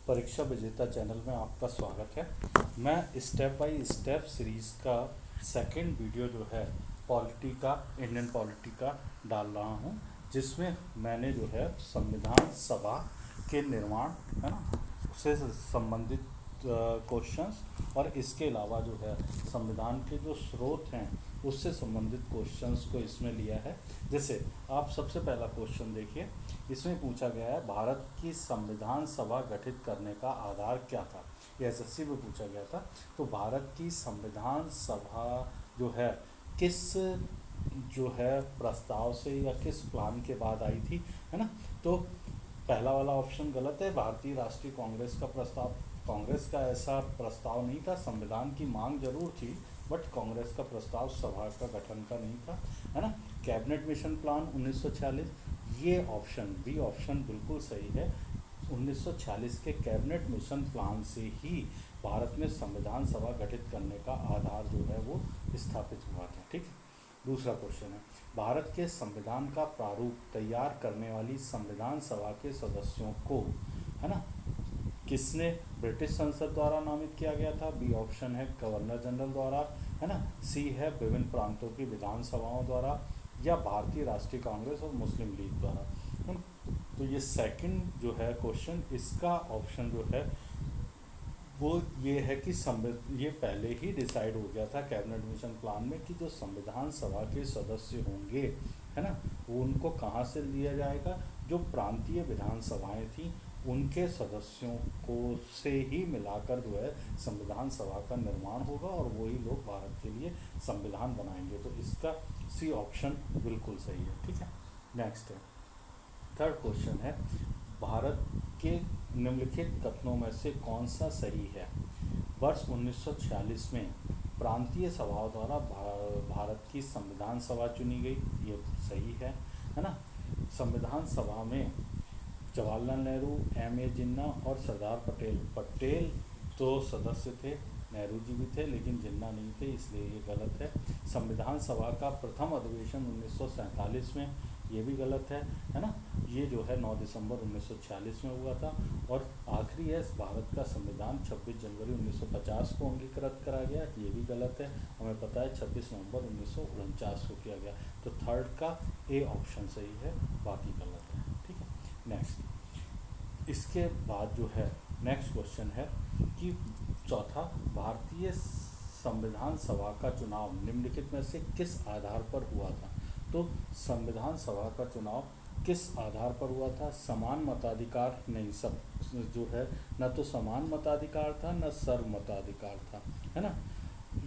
परीक्षा विजेता चैनल में आपका स्वागत है। मैं स्टेप बाय स्टेप सीरीज़ का सेकंड वीडियो जो है पॉलिटी का, इंडियन पॉलिटी का डाल रहा हूं, जिसमें मैंने जो है संविधान सभा के निर्माण, है ना, उससे संबंधित क्वेश्चंस और इसके अलावा जो है संविधान के जो स्रोत हैं उससे संबंधित क्वेश्चंस को इसमें लिया है। जैसे आप सबसे पहला क्वेश्चन देखिए, इसमें पूछा गया है भारत की संविधान सभा गठित करने का आधार क्या था। ये एसएससी में पूछा गया था। तो भारत की संविधान सभा जो है किस जो है प्रस्ताव से या किस प्लान के बाद आई थी, है ना। तो पहला वाला ऑप्शन गलत है, भारतीय राष्ट्रीय कांग्रेस का प्रस्ताव। कांग्रेस का ऐसा प्रस्ताव नहीं था, संविधान की मांग जरूर थी बट कांग्रेस का प्रस्ताव सभा का गठन का नहीं था, है ना। कैबिनेट मिशन प्लान 1946, ये ऑप्शन बी ऑप्शन बिल्कुल सही है। 1946 के कैबिनेट मिशन प्लान से ही भारत में संविधान सभा गठित करने का आधार जो है वो स्थापित हुआ था। ठीक है। दूसरा क्वेश्चन है, भारत के संविधान का प्रारूप तैयार करने वाली संविधान सभा के सदस्यों को, है ना, किसने ब्रिटिश संसद द्वारा नामित किया गया था। बी ऑप्शन है गवर्नर जनरल द्वारा, है ना। सी है विभिन्न प्रांतों की विधानसभाओं द्वारा, या भारतीय राष्ट्रीय कांग्रेस और मुस्लिम लीग द्वारा। तो ये सेकंड जो है क्वेश्चन, इसका ऑप्शन जो है वो ये है कि ये पहले ही डिसाइड हो गया था कैबिनेट मिशन प्लान में कि जो संविधान सभा के सदस्य होंगे, है ना, वो उनको कहाँ से लिया जाएगा, जो प्रांतीय विधानसभाएं थी उनके सदस्यों को से ही मिलाकर जो है संविधान सभा का निर्माण होगा और वही लोग भारत के लिए संविधान बनाएंगे। तो इसका सी ऑप्शन बिल्कुल सही है। ठीक है। नेक्स्ट है, थर्ड क्वेश्चन है, भारत के निम्नलिखित कथनों में से कौन सा सही है। वर्ष 1946 में प्रांतीय सभाओं द्वारा भारत की संविधान सभा चुनी गई, ये सही है ना। संविधान सभा में जवाहरलाल नेहरू, एम ए जिन्ना और सरदार पटेल तो सदस्य थे, नेहरू जी भी थे लेकिन जिन्ना नहीं थे, इसलिए ये गलत है। संविधान सभा का प्रथम अधिवेशन 1947 में, ये भी गलत है ना। ये जो है 9 दिसंबर 1946 में हुआ था। और आखिरी है, भारत का संविधान 26 जनवरी 1950 को अंगीकृत करा गया, ये भी गलत है। हमें पता है 26 नवंबर 1949 को किया गया। तो थर्ड का ए ऑप्शन सही है, बाकी गलत है। ठीक है। नेक्स्ट, इसके बाद जो है नेक्स्ट क्वेश्चन है कि चौथा, भारतीय संविधान सभा का चुनाव निम्नलिखित में से किस आधार पर हुआ था। तो संविधान सभा का चुनाव किस आधार पर हुआ था। समान मताधिकार नहीं, सब जो है न तो समान मताधिकार था न सर्व मताधिकार था, है ना।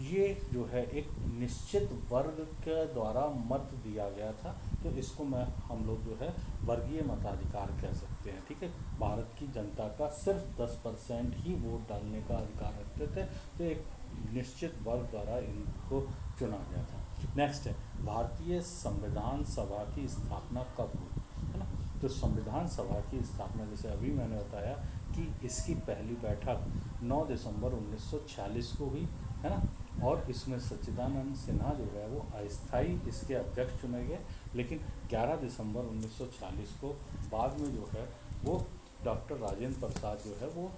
ये जो है एक निश्चित वर्ग के द्वारा मत दिया गया था, तो इसको हम लोग जो है वर्गीय मताधिकार कह सकते हैं। ठीक है। भारत की जनता का सिर्फ 10% ही वोट डालने का अधिकार रखते थे, तो एक निश्चित वर्ग द्वारा इनको चुना गया था। नेक्स्ट है, भारतीय संविधान सभा की स्थापना कब हुई, है ना। तो संविधान सभा की स्थापना, जैसे अभी मैंने बताया कि इसकी पहली बैठक 9 दिसंबर 1946 को हुई, है ना। और इसमें सच्चिदानंद सिन्हा जो है वो अस्थाई इसके अध्यक्ष चुने गए, लेकिन 11 दिसंबर 1940 को बाद में जो है वो डॉक्टर राजेंद्र प्रसाद जो है वो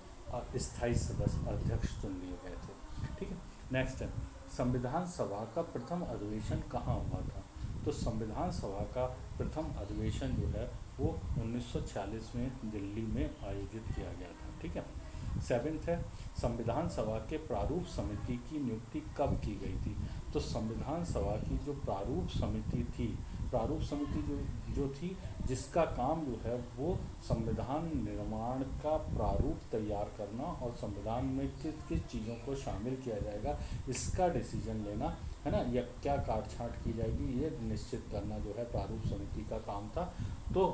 स्थायी सदस्य अध्यक्ष चुन लिए गए थे। ठीक है। नेक्स्ट है, संविधान सभा का प्रथम अधिवेशन कहाँ हुआ था। तो संविधान सभा का प्रथम अधिवेशन जो है वो 1946 में दिल्ली में आयोजित किया गया था। ठीक है। सेवेंथ है, संविधान सभा के प्रारूप समिति की नियुक्ति कब की गई थी। तो संविधान सभा की जो प्रारूप समिति थी, प्रारूप समिति जो थी जिसका काम जो है वो संविधान निर्माण का प्रारूप तैयार करना और संविधान में किस किस चीज़ों को शामिल किया जाएगा इसका डिसीजन लेना, है ना, या क्या काट छाँट की जाएगी ये निश्चित करना जो है प्रारूप समिति का काम था। तो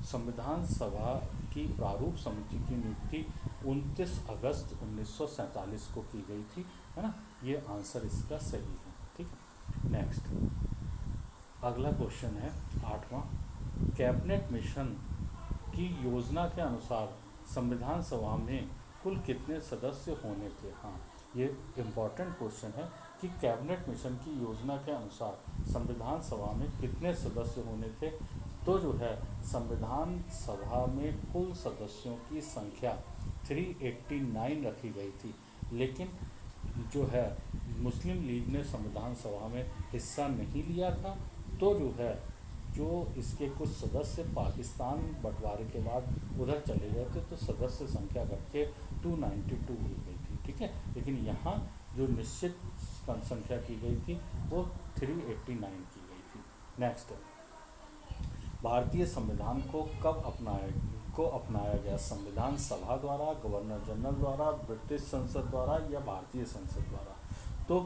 संविधान सभा की प्रारूप समिति की नियुक्ति 29 अगस्त 1947 को की गई थी, है ना। ये आंसर इसका सही है। ठीक है। नेक्स्ट, अगला क्वेश्चन है आठवां, कैबिनेट मिशन की योजना के अनुसार संविधान सभा में कुल कितने सदस्य होने थे। हाँ, ये इम्पॉर्टेंट क्वेश्चन है कि कैबिनेट मिशन की योजना के अनुसार संविधान सभा में कितने सदस्य होने थे। तो जो है संविधान सभा में कुल सदस्यों की संख्या 389 रखी गई थी, लेकिन जो है मुस्लिम लीग ने संविधान सभा में हिस्सा नहीं लिया था। तो जो है जो इसके कुछ सदस्य पाकिस्तान बंटवारे के बाद उधर चले गए थे, तो सदस्य संख्या घट के 292 हो गई थी, ठीक है। लेकिन यहाँ जो निश्चित संख्या की गई थी वो 389 की गई थी। नेक्स्ट, भारतीय संविधान को कब अपनाया गया? संविधान सभा द्वारा, गवर्नर जनरल द्वारा, ब्रिटिश संसद द्वारा या भारतीय संसद द्वारा? तो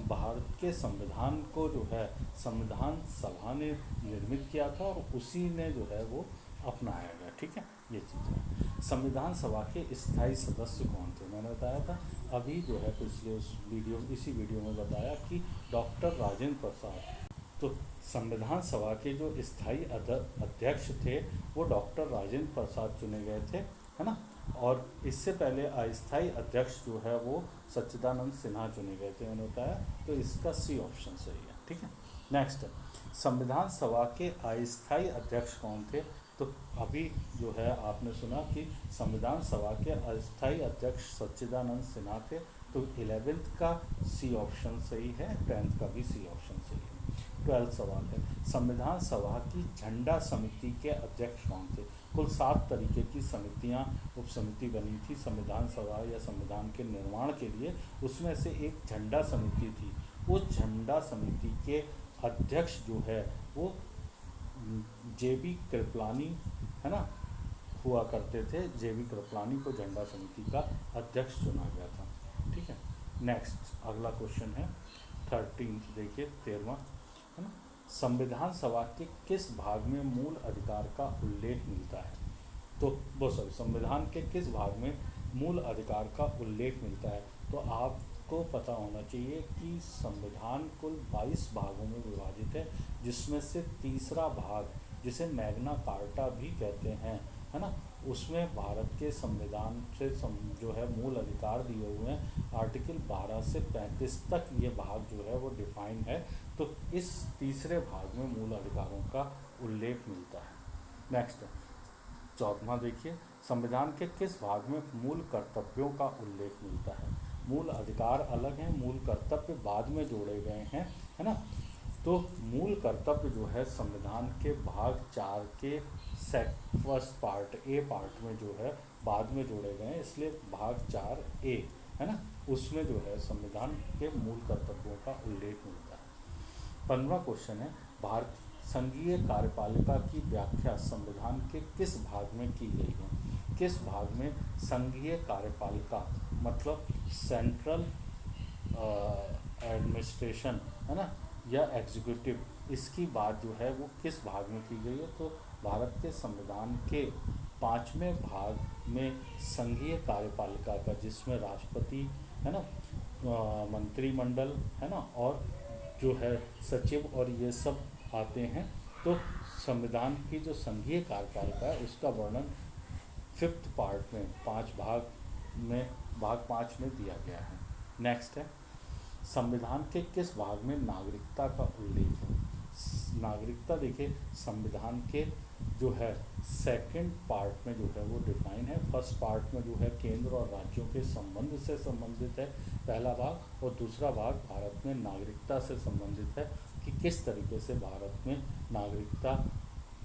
भारत के संविधान को जो है संविधान सभा ने निर्मित किया था और उसी ने जो है वो अपनाया गया, ठीक है। ये चीज़ है। संविधान सभा के स्थायी सदस्य कौन थे? मैंने बताया था अभी जो है पिछले इसी वीडियो में बताया कि डॉक्टर राजेंद्र प्रसाद। तो संविधान सभा के जो स्थायी अध्यक्ष थे वो डॉक्टर राजेंद्र प्रसाद चुने गए थे, है ना। और इससे पहले अस्थायी अध्यक्ष जो है वो सच्चिदानंद सिन्हा चुने गए थे, मैंने बताया। तो इसका सी ऑप्शन सही है, ठीक है। नेक्स्ट, संविधान सभा के अस्थायी अध्यक्ष कौन थे? तो अभी जो है आपने सुना कि संविधान सभा के अस्थायी अध्यक्ष सच्चिदानंद सिन्हा थे। तो 11th का सी ऑप्शन सही है, 10th का भी सी ऑप्शन सही है। 12th सवाल है, संविधान सभा की झंडा समिति के अध्यक्ष कौन थे? कुल 7 तरीके की समितियां, उप समिति बनी थी संविधान सभा या संविधान के निर्माण के लिए। उसमें से एक झंडा समिति थी। उस झंडा समिति के अध्यक्ष जो है वो JB कृपलानी, है ना, हुआ करते थे। JB कृपलानी को झंडा समिति का अध्यक्ष चुना गया था, ठीक है। नेक्स्ट, अगला क्वेश्चन है 13, देखिए 13वां, है ना। संविधान सभा के किस भाग में मूल अधिकार का उल्लेख मिलता है? तो वो सॉरी, संविधान के किस भाग में मूल अधिकार का उल्लेख मिलता है? तो आपको पता होना चाहिए कि संविधान कुल 22 भागों में विभाजित है, जिसमें से तीसरा भाग, जिसे मैग्ना कार्टा भी कहते हैं, है ना, उसमें भारत के संविधान से जो है मूल अधिकार दिए हुए हैं। आर्टिकल 12 से 35 तक ये भाग जो है वो डिफाइन है। तो इस तीसरे भाग में मूल अधिकारों का उल्लेख मिलता है। नेक्स्ट, 14वां देखिए, संविधान के किस भाग में मूल कर्तव्यों का उल्लेख मिलता है? मूल अधिकार अलग हैं, मूल कर्तव्य बाद में जोड़े गए हैं, है ना। तो मूल कर्तव्य जो है संविधान के भाग 4 के फर्स्ट पार्ट ए पार्ट में जो है बाद में जोड़े गए हैं, इसलिए भाग 4A, है ना, उसमें जो है संविधान के मूल कर्तव्यों का उल्लेख मिलता है। 15वां क्वेश्चन है, भारत संघीय कार्यपालिका की व्याख्या संविधान के किस भाग में की गई है? किस भाग में संघीय कार्यपालिका मतलब सेंट्रल एडमिनिस्ट्रेशन, है ना, या एग्जीक्यूटिव, इसकी बात जो है वो किस भाग में की गई है? तो भारत के संविधान के 5वें भाग में संघीय कार्यपालिका का, जिसमें राष्ट्रपति, है ना, मंत्रिमंडल, है ना, और जो है सचिव और ये सब आते हैं। तो संविधान की जो संघीय कार्यपालिका है उसका वर्णन 5th पार्ट में, 5 भाग में, भाग 5 में दिया गया है। नेक्स्ट है, संविधान के किस भाग में नागरिकता का उल्लेख है? नागरिकता देखिए संविधान के जो है 2nd पार्ट में जो है वो डिफाइन है। फर्स्ट पार्ट में जो है केंद्र और राज्यों के संबंध से संबंधित है पहला भाग, और दूसरा भाग भारत में नागरिकता से संबंधित है कि किस तरीके से भारत में नागरिकता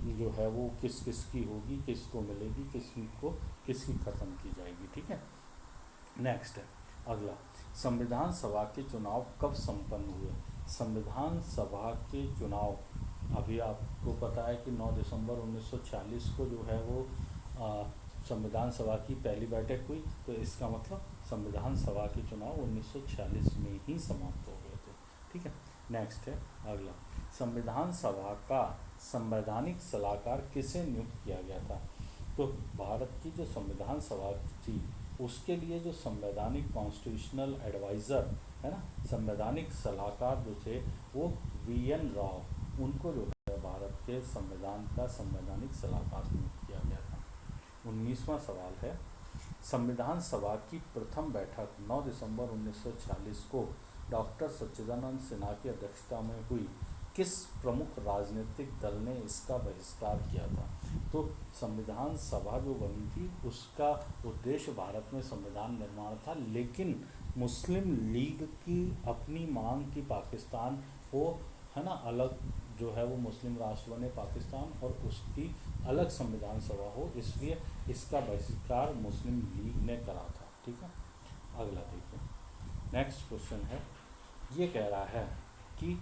जो है वो किस किस की होगी, किसको मिलेगी, किसकी ख़त्म की जाएगी, ठीक है। नेक्स्ट है अगला, संविधान सभा के चुनाव कब संपन्न हुए? संविधान सभा के चुनाव अभी आपको पता है कि 9 दिसंबर 1946 को जो है वो संविधान सभा की पहली बैठक हुई। तो इसका मतलब संविधान सभा के चुनाव 1946 में ही समाप्त हो गए थे, ठीक है। नेक्स्ट है अगला, संविधान सभा का संवैधानिक सलाहकार किसे नियुक्त किया गया था? तो भारत की जो संविधान सभा थी उसके लिए जो संवैधानिक कॉन्स्टिट्यूशनल एडवाइज़र, है ना, संवैधानिक सलाहकार जो थे वो VN राव, उनको जो है भारत के संविधान का संवैधानिक सलाहकार नियुक्त किया गया था। 19वां सवाल है, संविधान सभा की प्रथम बैठक 9 दिसंबर 1946 को डॉक्टर सच्चिदानंद सिन्हा की अध्यक्षता में हुई। किस प्रमुख राजनीतिक दल ने इसका बहिष्कार किया था। तो संविधान सभा जो बनी थी उसका उद्देश्य भारत में संविधान निर्माण था, लेकिन मुस्लिम लीग की अपनी मांग की पाकिस्तान को, है ना, अलग जो है वो मुस्लिम राष्ट्र बने पाकिस्तान और उसकी अलग संविधान सभा हो, इसलिए इसका बहिष्कार मुस्लिम लीग ने करा था। ठीक है, अगला देखिए। नेक्स्ट क्वेश्चन है, ये कह रहा है कि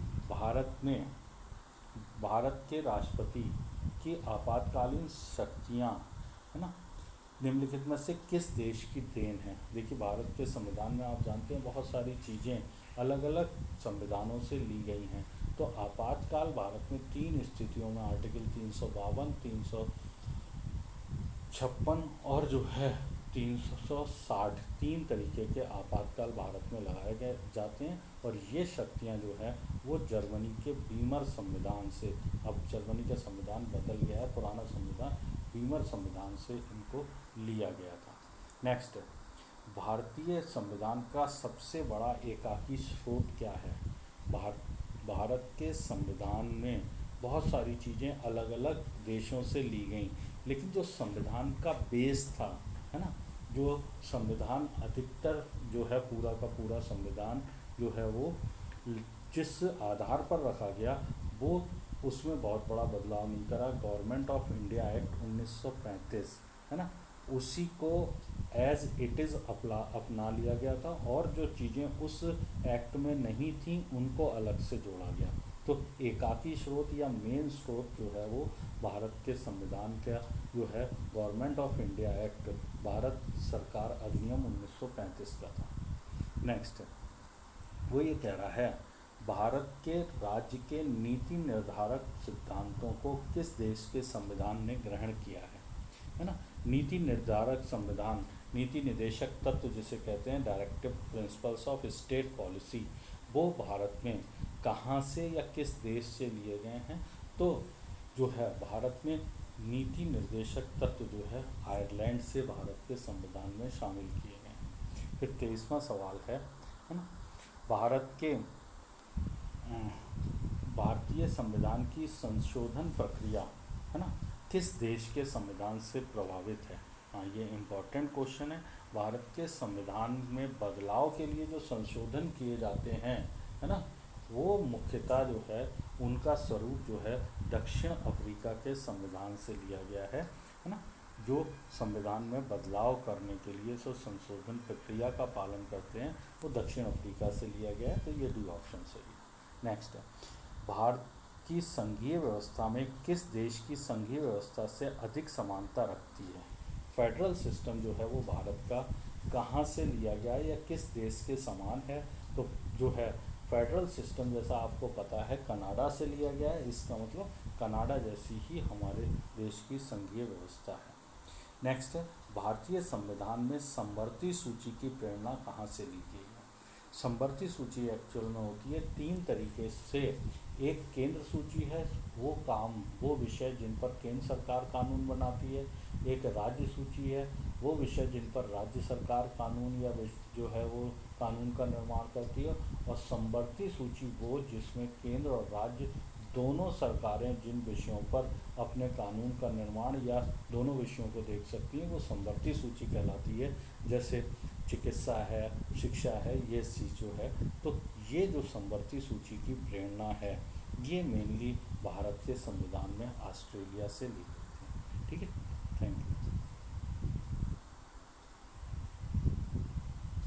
भारत के राष्ट्रपति की आपातकालीन शक्तियाँ, है ना, निम्नलिखित में से किस देश की देन है। देखिए, भारत के संविधान में आप जानते हैं बहुत सारी चीज़ें अलग अलग संविधानों से ली गई हैं। तो आपातकाल भारत में 3 स्थितियों में आर्टिकल 352, 356 और जो है 360, 3 तरीके के आपातकाल भारत में लगाए गए जाते हैं। और ये शक्तियाँ जो है वो जर्मनी के बीमर संविधान से, अब जर्मनी का संविधान बदल गया है, पुराना संविधान बीमर संविधान से इनको लिया गया था। नेक्स्ट, भारतीय संविधान का सबसे बड़ा एकाकी स्रोत क्या है। भारत के संविधान में बहुत सारी चीज़ें अलग अलग देशों से ली गई, लेकिन जो संविधान का बेस था, है ना, जो संविधान अधिकतर जो है पूरा का पूरा संविधान जो है वो जिस आधार पर रखा गया वो उसमें बहुत बड़ा बदलाव नहीं करा। गवर्नमेंट ऑफ इंडिया एक्ट 1935, है ना, उसी को एज इट इज़ अपना लिया गया था और जो चीज़ें उस एक्ट में नहीं थी उनको अलग से जोड़ा गया। तो एकाकी स्रोत या मेन स्रोत जो है वो भारत के संविधान का जो है government of India act, Bharat सरकार अधिनियम 1935 का था। नेक्स्ट, वो ये कह रहा है, भारत के राज्य के नीति निर्धारक सिद्धांतों को किस देश के संविधान ने ग्रहण किया है ना। नीति निर्धारक संविधान, नीति निदेशक तत्व जिसे कहते हैं, directive principles of state policy, वो भारत में कहाँ से या किस देश से लिए गए हैं। तो जो है भारत में नीति निर्देशक तत्व जो है आयरलैंड से भारत के संविधान में शामिल किए गए हैं। फिर 23वां सवाल है ना, भारत के भारतीय संविधान की संशोधन प्रक्रिया, है ना, किस देश के संविधान से प्रभावित है। हाँ, ये इम्पोर्टेंट क्वेश्चन है। भारत के संविधान में बदलाव के लिए जो संशोधन किए जाते हैं, है ना, वो मुख्यतः जो है उनका स्वरूप जो है दक्षिण अफ्रीका के संविधान से लिया गया है ना। जो संविधान में बदलाव करने के लिए जो संशोधन प्रक्रिया का पालन करते हैं वो दक्षिण अफ्रीका से लिया गया है। तो ये 2 ऑप्शन सही है। नेक्स्ट है, भारत की संघीय व्यवस्था में किस देश की संघीय व्यवस्था से अधिक समानता रखती है। फेडरल सिस्टम जो है वो भारत का कहाँ से लिया गया है या किस देश के समान है। तो जो है फेडरल सिस्टम जैसा आपको पता है कनाडा से लिया गया है, इसका मतलब कनाडा जैसी ही हमारे देश की संघीय व्यवस्था है। नेक्स्ट है, भारतीय संविधान में समवर्ती सूची की प्रेरणा कहाँ से ली गई है। समवर्ती सूची एक्चुअल में होती है 3 तरीके से। एक केंद्र सूची है, वो विषय जिन पर केंद्र सरकार कानून बनाती है। एक राज्य सूची है, वो विषय जिन पर राज्य सरकार कानून या जो है वो कानून का निर्माण करती है। और समवर्ती सूची वो जिसमें केंद्र और राज्य दोनों सरकारें जिन विषयों पर अपने कानून का निर्माण या दोनों विषयों को देख सकती हैं वो समवर्ती सूची कहलाती है। जैसे चिकित्सा है, शिक्षा है, ये चीज़ जो है। तो ये जो समवर्ती सूची की प्रेरणा है ये मेनली भारत के संविधान में ऑस्ट्रेलिया से ली गई थी। ठीक है।